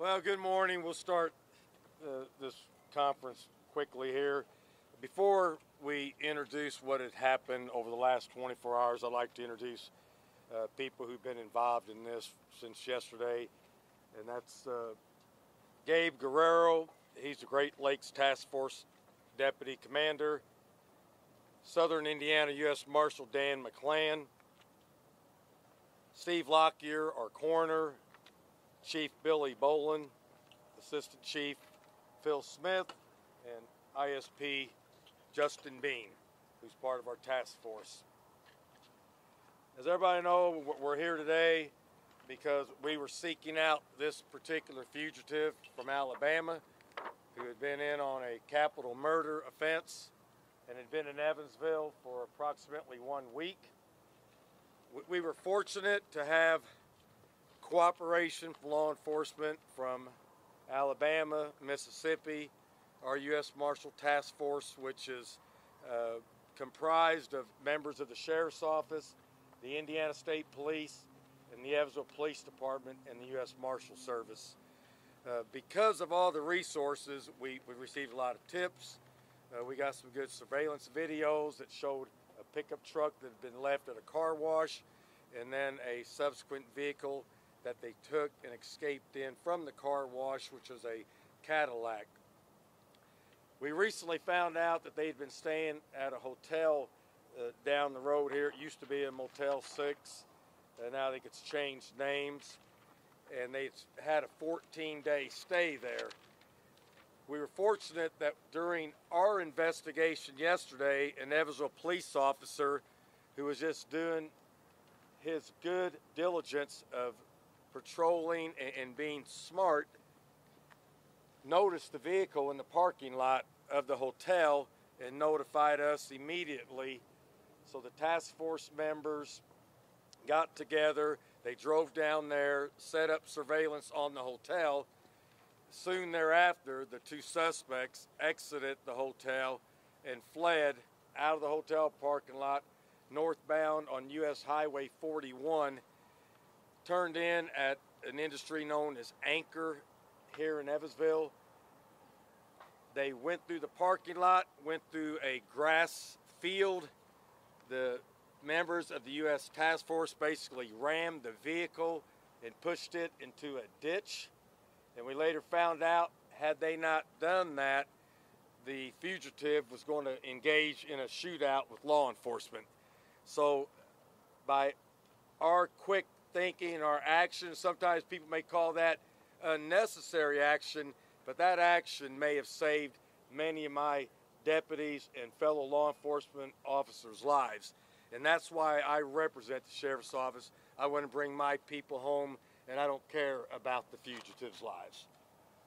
Well, good morning. We'll start this conference quickly here. Before we introduce what had happened over the last 24 hours, I'd like to introduce people who've been involved in this since yesterday, and that's Gabe Guerrero. He's the Great Lakes Task Force Deputy Commander. Southern Indiana U.S. Marshal Dan McClan. Steve Lockyer, our coroner. Chief Billy Bolin, Assistant Chief Phil Smith, and ISP Justin Bean, who's part of our task force. As everybody knows, we're here today because we were seeking out this particular fugitive from Alabama who had been in on a capital murder offense and had been in Evansville for approximately 1 week. We were fortunate to have cooperation from law enforcement from Alabama, Mississippi, our U.S. Marshal Task Force, which is comprised of members of the Sheriff's Office, the Indiana State Police, and the Evansville Police Department, and the U.S. Marshal Service. Because of all the resources, we received a lot of tips. We got some good surveillance videos that showed a pickup truck that had been left at a car wash, and then a subsequent vehicle that they took and escaped in from the car wash, which was a Cadillac. We recently found out that they'd been staying at a hotel down the road here. It used to be a Motel 6, and now I think it's changed names, and they had a 14-day stay there. We were fortunate that during our investigation yesterday, an Evansville police officer who was just doing his good diligence of patrolling and being smart noticed the vehicle in the parking lot of the hotel and notified us immediately. So the task force members got together, they drove down there, set up surveillance on the hotel. Soon thereafter, the two suspects exited the hotel and fled out of the hotel parking lot northbound on US Highway 41, turned in at an industry known as Anchor here in Evansville. They went through the parking lot, went through a grass field. The members of the U.S. Task Force basically rammed the vehicle and pushed it into a ditch. And we later found out, had they not done that, the fugitive was going to engage in a shootout with law enforcement. So by our quick thinking, our actions, sometimes people may call that unnecessary action, but that action may have saved many of my deputies and fellow law enforcement officers' lives. And that's why I represent the Sheriff's Office. I want to bring my people home, and I don't care about the fugitives' lives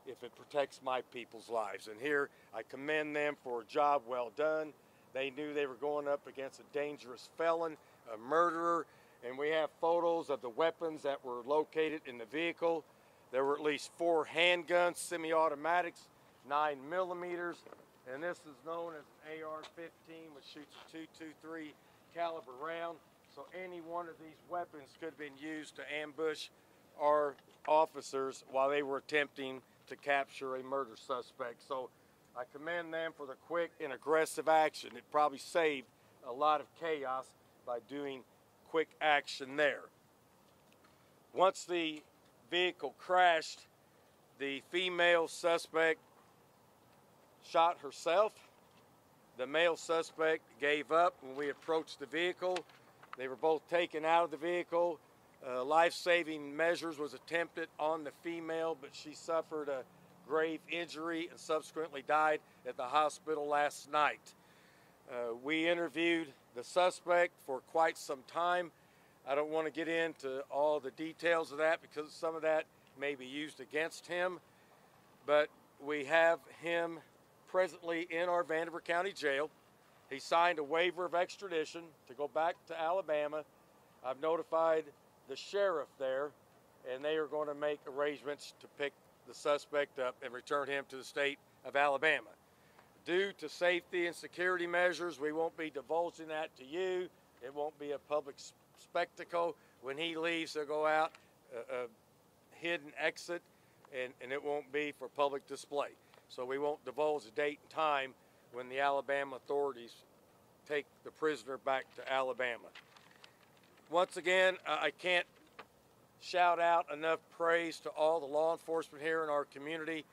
if it protects my people's lives. And here I commend them for a job well done. They knew they were going up against a dangerous felon, a murderer, and we have photos of the weapons that were located in the vehicle. There were at least 4 handguns, semi-automatics, 9mm, and this is known as an AR-15, which shoots a .223 caliber round. So any one of these weapons could have been used to ambush our officers while they were attempting to capture a murder suspect. So I commend them for the quick and aggressive action. It probably saved a lot of chaos by doing quick action there. Once the vehicle crashed, the female suspect shot herself. The male suspect gave up when we approached the vehicle. They were both taken out of the vehicle. Life-saving measures was attempted on the female, but she suffered a grave injury and subsequently died at the hospital last night. We interviewed the suspect for quite some time. I don't want to get into all the details of that because some of that may be used against him, but we have him presently in our Vanderburgh County Jail. He signed a waiver of extradition to go back to Alabama. I've notified the sheriff there, and they are going to make arrangements to pick the suspect up and return him to the state of Alabama. Due to safety and security measures, we won't be divulging that to you. It won't be a public spectacle. When he leaves, he'll go out a hidden exit. and it won't be for public display. So we won't divulge the date and time when the Alabama authorities take the prisoner back to Alabama. Once again, I can't shout out enough praise to all the law enforcement here in our community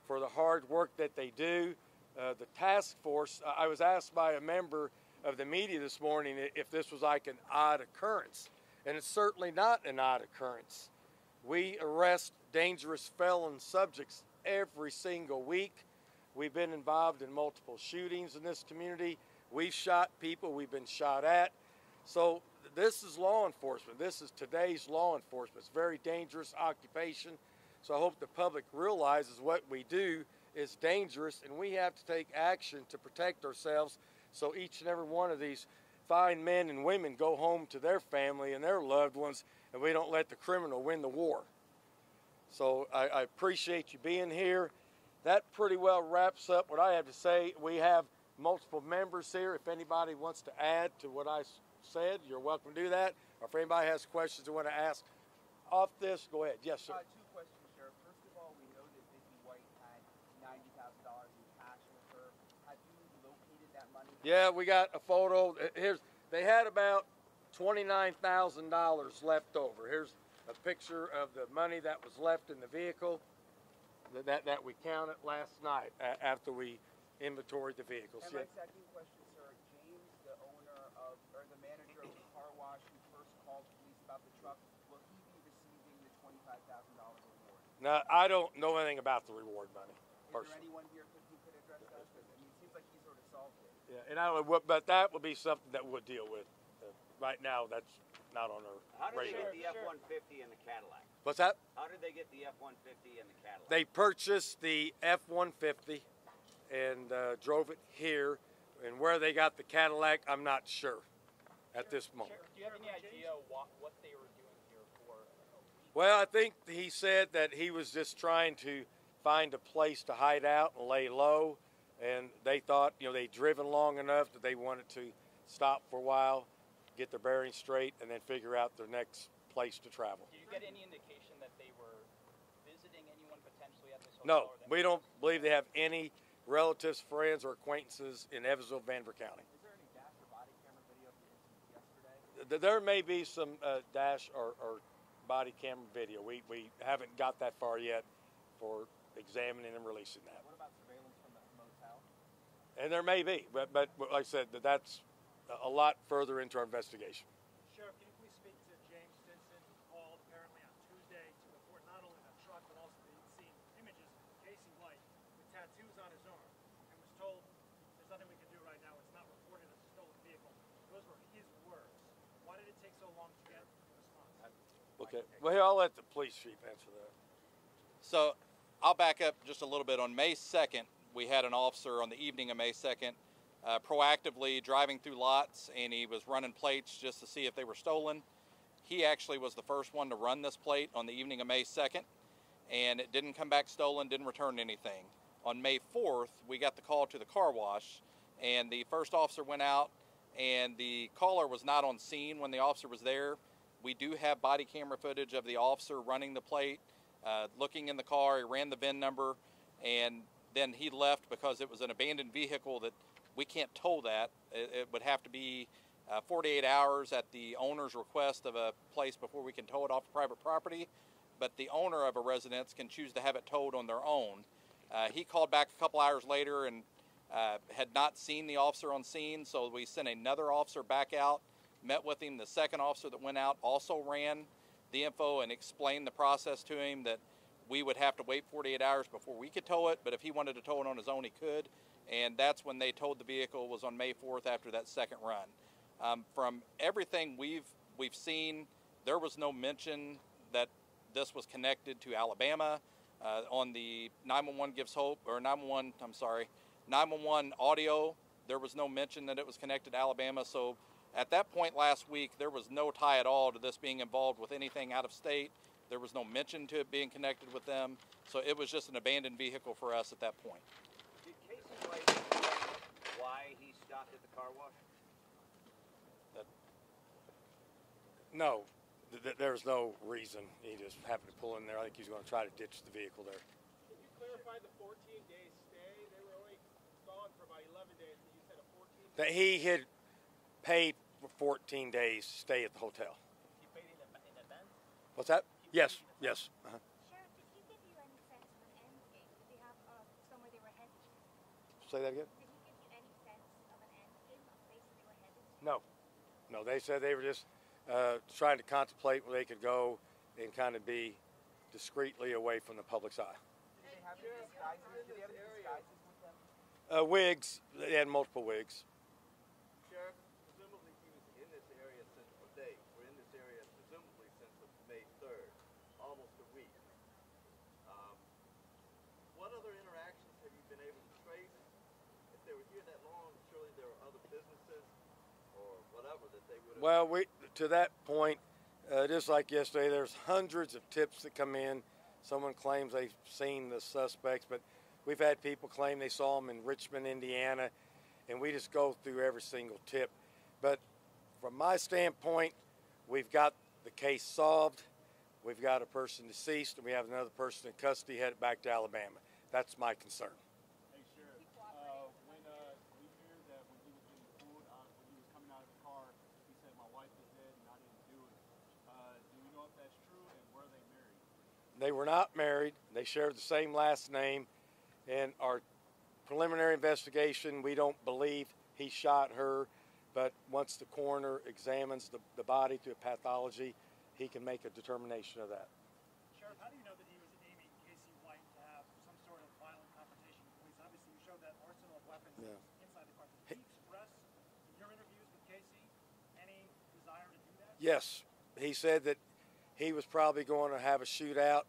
for the hard work that they do. The task force, I was asked by a member of the media this morning if this was like an odd occurrence, and it's certainly not an odd occurrence. We arrest dangerous felon subjects every single week. We've been involved in multiple shootings in this community. We've shot people, we've been shot at. So this is law enforcement. This is today's law enforcement. It's a very dangerous occupation. So I hope the public realizes what we do is dangerous, and we have to take action to protect ourselves so each and every one of these fine men and women go home to their family and their loved ones, and we don't let the criminal win the war. So I appreciate you being here. That pretty well wraps up what I have to say. We have multiple members here. If anybody wants to add to what I said, you're welcome to do that. Or if anybody has questions they want to ask off this, go ahead. Yes, sir. Two questions, Sheriff. First of all, we know that Vicky White had $90,000 in cash with her. Have you located that money? Yeah, we got a photo. They had about $29,000 left over. Here's a picture of the money that was left in the vehicle that we counted last night after we inventoried the vehicles. And my second question, sir, James, the owner of, or the manager of the car wash who first called police about the truck, will he be receiving the $25,000 reward? Now, I don't know anything about the reward money. Is there anyone here who could address that? Because I mean, it seems like he sort of solved it. Yeah, and I don't know what, but that would be something that we'll deal with. Right now, that's not on our How did radar. they get the F-150 and the Cadillac? What's that? How did they get the F-150 and the Cadillac? They purchased the F-150 and drove it here. And where they got the Cadillac, I'm not sure at this moment. Sheriff, do you have any idea what they were doing here for? Well, I think he said that he was just trying to find a place to hide out and lay low. And they thought, they'd driven long enough that they wanted to stop for a while, get their bearings straight, and then figure out their next place to travel. Do you get any indication that they were visiting anyone potentially at this hotel? No, we don't believe they have any relatives, friends, or acquaintances in Evansville, Vanderburgh County. Is there any dash or body camera video of the incident yesterday? There may be some dash or body camera video. We haven't got that far yet for examining and releasing that. What about surveillance from the motel? And there may be, but like I said, that's a lot further into our investigation. Sheriff, can you please speak to James Stinson, who called apparently on Tuesday to report not only the truck but also the seen images of Casey White with tattoos on his arm, and was told there's nothing we can do right now. It's not reported as a stolen vehicle. Those were his words. Why did it take so long to get the response? Okay. Well, here, I'll let the police chief answer that. So I'll back up just a little bit. On May 2nd, we had an officer on the evening of May 2nd proactively driving through lots, and he was running plates just to see if they were stolen. He actually was the first one to run this plate on the evening of May 2nd, and it didn't come back stolen, didn't return anything. On May 4th, we got the call to the car wash, and the first officer went out, and the caller was not on scene when the officer was there. We do have body camera footage of the officer running the plate, looking in the car. He ran the VIN number, and then he left because it was an abandoned vehicle that we can't tow that. It would have to be 48 hours at the owner's request of a place before we can tow it off private property. But the owner of a residence can choose to have it towed on their own. He called back a couple hours later and had not seen the officer on scene, so we sent another officer back out, met with him. The second officer that went out also ran the info and explained the process to him, that we would have to wait 48 hours before we could tow it, but if he wanted to tow it on his own, he could. And that's when they towed the vehicle, was on May 4th after that second run. From everything we've seen, there was no mention that this was connected to Alabama. On the 911 Gives Hope, or 911 audio, there was no mention that it was connected to Alabama. So at that point last week, there was no tie at all to this being involved with anything out of state. There was no mention to it being connected with them. So it was just an abandoned vehicle for us at that point. Did Casey White explain why he stopped at the car wash? No, There's no reason. He just happened to pull in there. I think he's going to try to ditch the vehicle there. Can you clarify the 14-day stay? They were only gone for about 11 days, but you said a 14-day. That he had paid for 14 days stay at the hotel. He paid in advance? What's that? Yes, yes. Sheriff, did he give you any sense of an end game? Did they have somewhere they were headed to? Say that again? Did he give you any sense of an end game, a place that they were headed to? No. No, they said they were just trying to contemplate where they could go and kind of be discreetly away from the public's eye. Did they have any disguises? Did they have any disguises with them? Wigs. They had multiple wigs. Sheriff, presumably he was in this area since the day. We're in this area presumably since May 3rd, almost a week. What other interactions have you been able to trace? If they were here that long, surely there were other businesses or whatever that they would have. Well, to that point, just like yesterday, there's hundreds of tips that come in. Someone claims they've seen the suspects, but we've had people claim they saw them in Richmond, Indiana, and we just go through every single tip. But from my standpoint, we've got the case solved. We've got a person deceased, and we have another person in custody headed back to Alabama. That's my concern. Hey, Sheriff, when we hear that when he was getting pulled out, when he was coming out of the car, he said, "My wife is dead and I didn't do it." Do we know if that's true, and were they married? They were not married. They shared the same last name. And our preliminary investigation, we don't believe he shot her. But once the coroner examines the body through a pathology, he can make a determination of that. Sheriff, how do you know that he was aiming Casey White to have some sort of violent confrontation with police? Obviously, you showed that arsenal of weapons inside the car. Did he express in your interviews with Casey any desire to do that? Yes. He said that he was probably going to have a shootout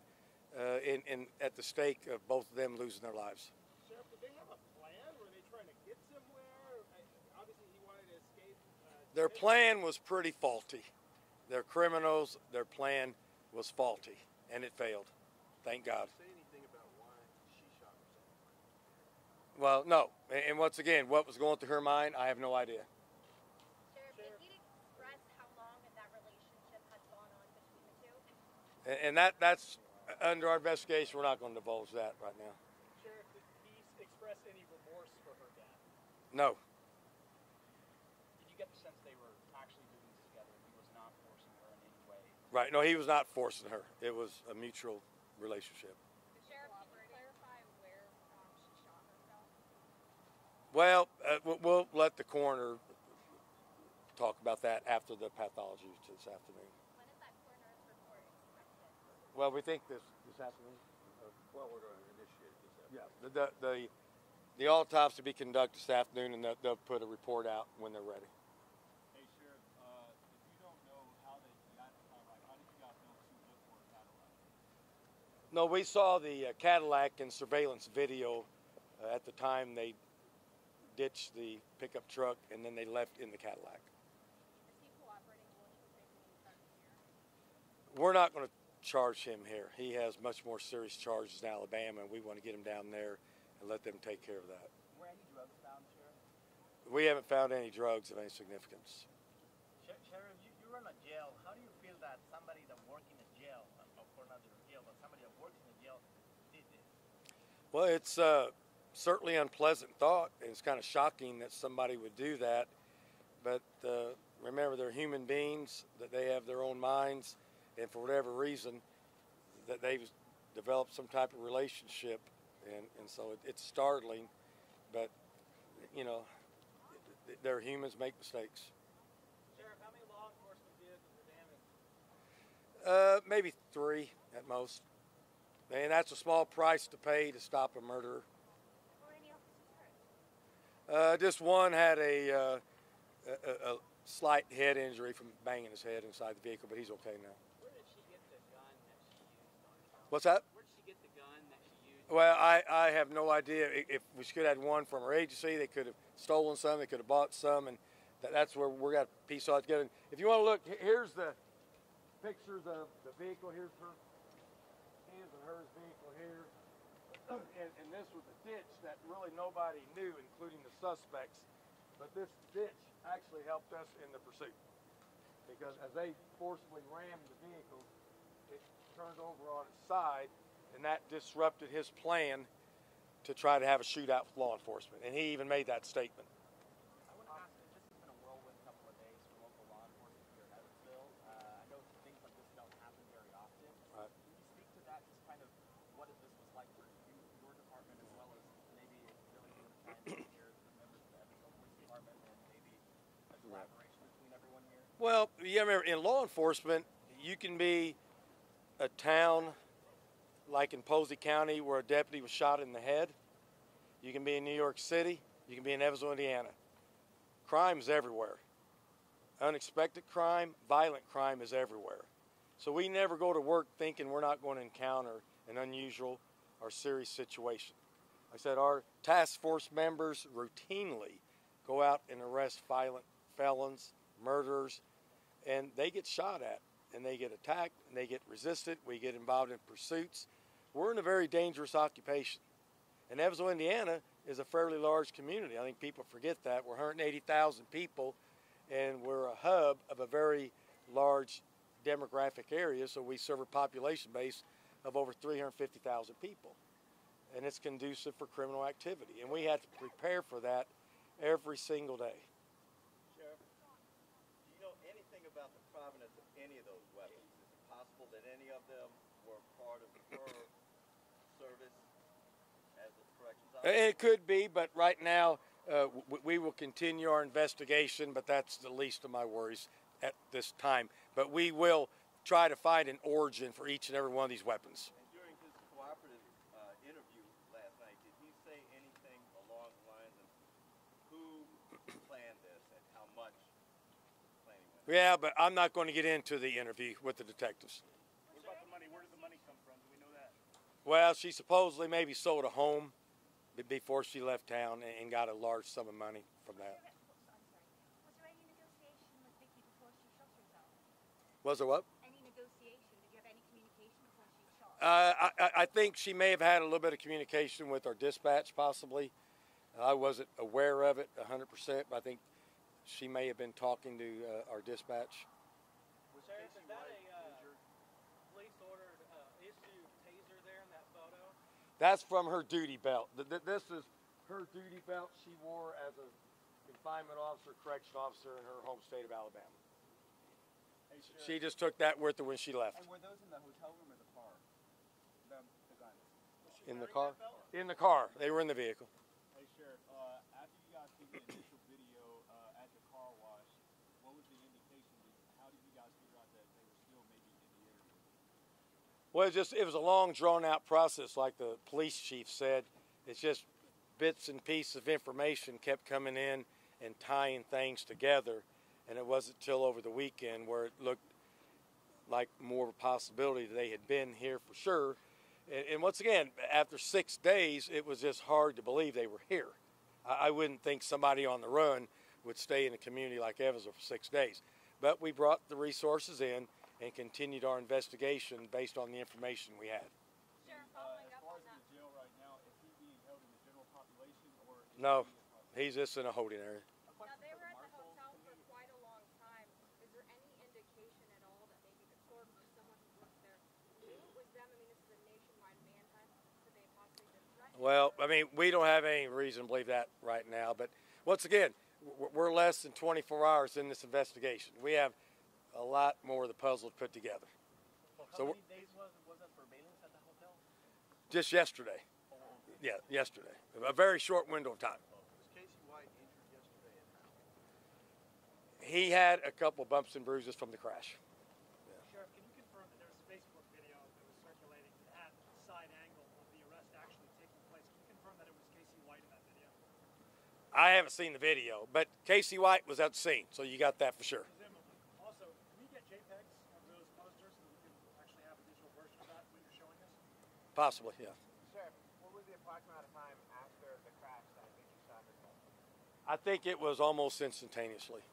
at the stake of both of them losing their lives. Sheriff, did they have a plan? Were they trying to get somewhere? Obviously, he wanted to escape. Their plan was pretty faulty. They're criminals. Their plan was faulty, and it failed. Thank God. Say anything about why she shot herself? Well, no. And once again, what was going through her mind, I have no idea. Sheriff, did he express how long that relationship had gone on between the two? And that's under our investigation. We're not going to divulge that right now. Sheriff, did he express any remorse for her death? No. Did you get the sense they were actually doing this together? He was not forcing her in any way. Right. No, he was not forcing her. It was a mutual relationship. Sheriff, can you clarify where she shot herself? Well, we'll let the coroner talk about that after the pathology this afternoon. When is that coroner's report expected? Well, we think this afternoon. Well, we're going to initiate this. Yeah. The autopsy will be conducted this afternoon, and they'll put a report out when they're ready. Hey, Sheriff, if you don't know how they got the Cadillac, how did you guys know to look for a Cadillac? No, we saw the Cadillac in surveillance video at the time they ditched the pickup truck, and then they left in the Cadillac. Is he cooperating with what he's taking here? We're not going to charge him here. He has much more serious charges in Alabama, and we want to get him down there and let them take care of that. Were any drugs found, Sheriff? We haven't found any drugs of any significance. Sheriff, you run a jail. How do you feel that somebody that works in a jail, of course not in a jail, but somebody that works in a jail did this? Well, it's certainly an unpleasant thought, and it's kind of shocking that somebody would do that. But remember, they're human beings, that they have their own minds, and for whatever reason, that they've developed some type of relationship. And so it's startling, but, you know, they're humans, make mistakes. Sheriff, how many law enforcement vehicles were damaged? Maybe 3 at most. And that's a small price to pay to stop a murderer. Were any officers hurt? Just one had a slight head injury from banging his head inside the vehicle, but he's okay now. Where did she get the gun that she used on him? What's that? Where did she get the gun that she used? Well, I have no idea. If we should have had one from our agency, they could have stolen some, they could have bought some, and that's where we're got to piece all together. If you want to look, here's the pictures of the vehicle. Here's his and hers vehicle here. And this was a ditch that really nobody knew, including the suspects. But this ditch actually helped us in the pursuit. because as they forcibly rammed the vehicle, it turned over on its side, and that disrupted his plan to try to have a shootout with law enforcement. And he even made that statement. I want to ask you, this has been a whirlwind couple of days for local law enforcement here in Evansville. I know things like this don't happen very often. Right. Can you speak to that, just kind of what this was like for you, your department, as well as maybe really doing a time here, the members of the Evansville Police Department, and maybe a collaboration between everyone here? Well, you remember, in law enforcement, you can be a town like in Posey County where a deputy was shot in the head. You can be in New York City. You can be in Evansville, Indiana. Crime is everywhere. Unexpected crime, violent crime is everywhere. So we never go to work thinking we're not going to encounter an unusual or serious situation. Like I said, our task force members routinely go out and arrest violent felons, murderers, and they get shot at, and they get attacked, and they get resisted. We get involved in pursuits. We're in a very dangerous occupation. And Evansville, Indiana is a fairly large community. I think people forget that. We're 180,000 people, and we're a hub of a very large demographic area, so we serve a population base of over 350,000 people. And it's conducive for criminal activity. And we have to prepare for that every single day. Sheriff, do you know anything about the provenance of any of those weapons? Is it possible that any of them were part of her service as a corrections officer? It could be, but right now we will continue our investigation, but that's the least of my worries at this time. But we will try to find an origin for each and every one of these weapons. And during his cooperative interview last night, did he say anything along the lines of who planned this and how much planning went into? Yeah, but I'm not going to get into the interview with the detectives. What about the money? Where did the money come from? Do we know that? Well, she supposedly maybe sold a home before she left town and got a large sum of money from that. Was there any negotiation with Vicky before she shot herself? Was there what? Any negotiation? Did you have any communication before she shot? I think she may have had a little bit of communication with our dispatch, possibly. I wasn't aware of it 100%, but I think she may have been talking to our dispatch. Sheriff, is that a police ordered issued taser there in that photo? That's from her duty belt. This is her duty belt she wore as a confinement officer, correction officer in her home state of Alabama. Hey, Sheriff, She just took that with her when she left. and were those in the hotel room or the car? The guns. In the car? In the car. They were in the vehicle. Hey, Sheriff, after you guys see the initial video at the car wash, what was the indication? How did you guys figure out that they were still maybe in the area? Well, it was a long, drawn-out process, like the police chief said. It's just bits and pieces of information kept coming in and tying things together, and it wasn't till over the weekend where it looked like more of a possibility that they had been here for sure. And once again, after 6 days, it was just hard to believe they were here. I wouldn't think somebody on the run would stay in a community like Evansville for 6 days. But we brought the resources in and continued our investigation based on the information we had. Sheriff, following As up far on as that. in the jail right now, is he being held in the general population or? Is No, he he's just in a holding area. Now, they were at the hotel for quite a long time. Is there any indication at all that maybe the corpse of someone who worked there knew it was them? I mean, this is a nationwide manhunt. Could they have possibly been threatened? Well, I mean, we don't have any reason to believe that right now. But once again, we're less than 24 hours in this investigation. We have a lot more of the puzzle to put together. Well, So how many days was it surveillance at the hotel? Just yesterday. Yeah, yesterday. A very short window of time. Was Casey White injured yesterday and how? He had a couple bumps and bruises from the crash. Sheriff, can you confirm that there was a Facebook video that was circulating that had a side angle of the arrest actually taking place? Can you confirm that it was Casey White in that video? I haven't seen the video, but Casey White was at the scene, so you got that for sure. Presumably. Also, can we get JPEGs of those posters so that we can actually have a digital version of that when you're showing us? Possibly, yeah. Sheriff, what was the approximate amount of time after the crash that Vicky shot herself? I think it was almost instantaneously.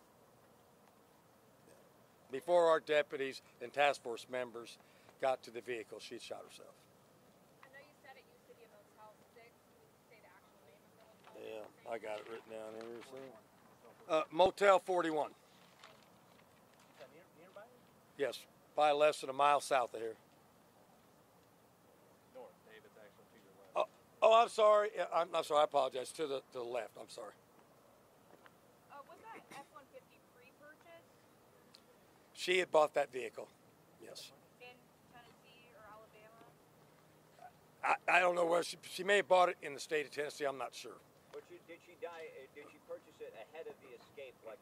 Before our deputies and task force members got to the vehicle, she had shot herself. I know you said it used to be a Motel 6. Can you say the actual name of the hotel? Yeah, I got it written down here. See? Motel 41. Yes, probably less than a mile south of here. North, David's actually to your left. Oh, I'm sorry. Yeah, I'm sorry. I apologize. To the left. I'm sorry. Was that F-150 pre-purchase She had bought that vehicle. Yes. in Tennessee or Alabama? I don't know where she may have bought it in the state of Tennessee. I'm not sure. But did she purchase it ahead of the escape like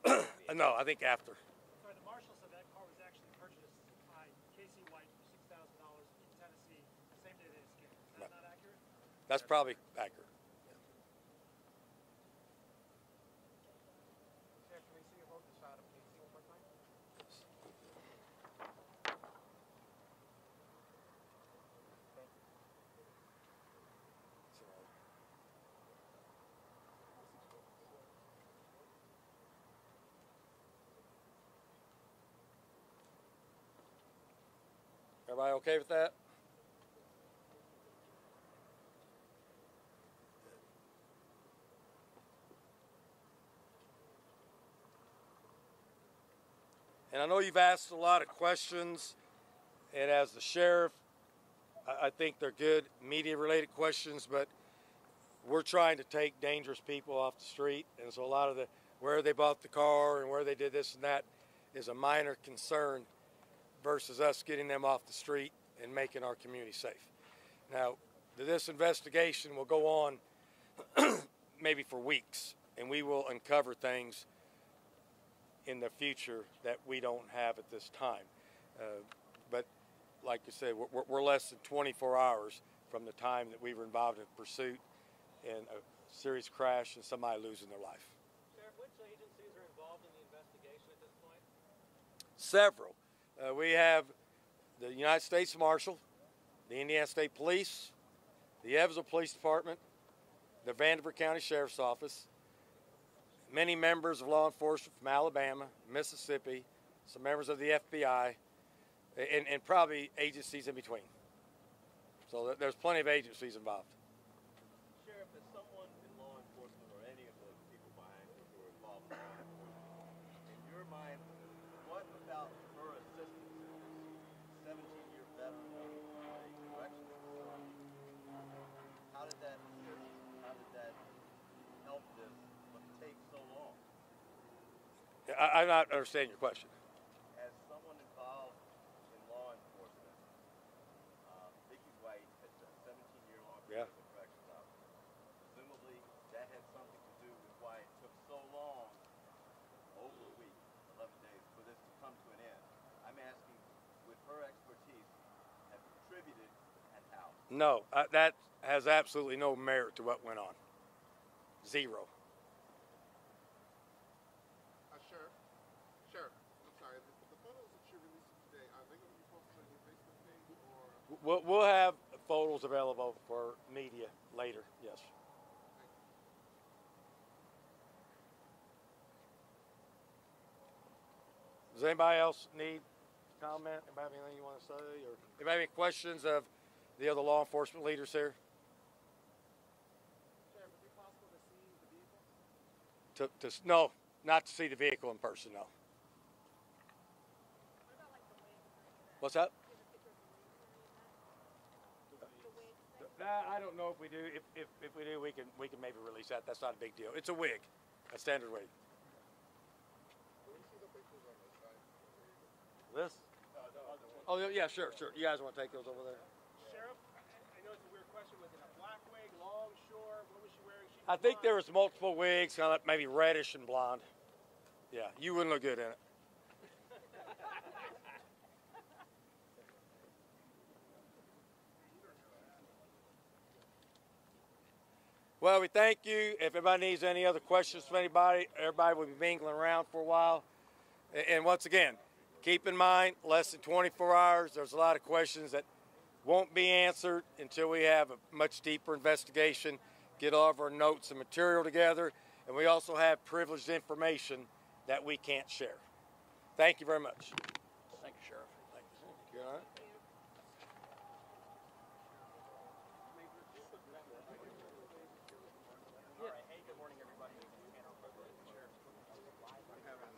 No, I think after. Sorry, the marshal said that car was actually purchased by Casey White for $6,000 in Tennessee the same day they escaped. Is that not accurate? That's probably accurate. Sheriff, can we see you hold the shot of Casey one more time? Thank you. Everybody okay with that? And I know you've asked a lot of questions, and as the sheriff, I think they're good media-related questions, but we're trying to take dangerous people off the street, and so a lot of the where they bought the car and where they did this and that is a minor concern versus us getting them off the street and making our community safe. Now, this investigation will go on maybe for weeks, and we will uncover things in the future that we don't have at this time. But like you said, we're less than 24 hours from the time that we were involved in a pursuit and a serious crash and somebody losing their life. Sheriff, which agencies are involved in the investigation at this point? Several. We have the United States Marshal, the Indiana State Police, the Evansville Police Department, the Vanderburgh County Sheriff's Office, many members of law enforcement from Alabama, Mississippi, some members of the FBI, and probably agencies in between. So there's plenty of agencies involved. Sheriff, is someone in law enforcement or any of those people behind you who are involved in law enforcement, in your mind, what about her assistance, 17-year veteran of a corrections facility, how did that assist, how did that help this take so long? I'm not understanding your question. As someone involved in law enforcement, Vicky White has a 17-year long career as a corrections officer. Presumably, that had something to do with why it took so long, over a week, 11 days, for this to come to an end. I'm asking, with her expertise, have contributed and how? No, that has absolutely no merit to what went on. Zero. Sheriff, I'm sorry. The photos that you released today, are they going to be posted on your Facebook page or? We'll have photos available for media later, yes. Does anybody else need to comment? Anybody have anything you want to say? Or anybody have any questions of the other law enforcement leaders here? Sheriff, is it possible to see the vehicle? No, not to see the vehicle in person, no. What's that? I don't know if we do. If we do, we can maybe release that. That's not a big deal. It's a wig, a standard wig. This? Oh yeah, sure. You guys want to take those over there? Sheriff, I know it's a weird question. Was it a black wig, long, short? What was she wearing? I think there was multiple wigs, kind of maybe reddish and blonde. Yeah, you wouldn't look good in it. Well, we thank you. If anybody needs any other questions from anybody, everybody will be mingling around for a while. And once again, keep in mind, less than 24 hours, there's a lot of questions that won't be answered until we have a much deeper investigation, get all of our notes and material together, and we also have privileged information that we can't share. Thank you very much. Thank you, Sheriff. Thank you. You all right? All right. Hey, good morning, everybody. This is Tanner President, Sheriff's Live. I'm having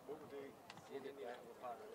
What would they get that? What part of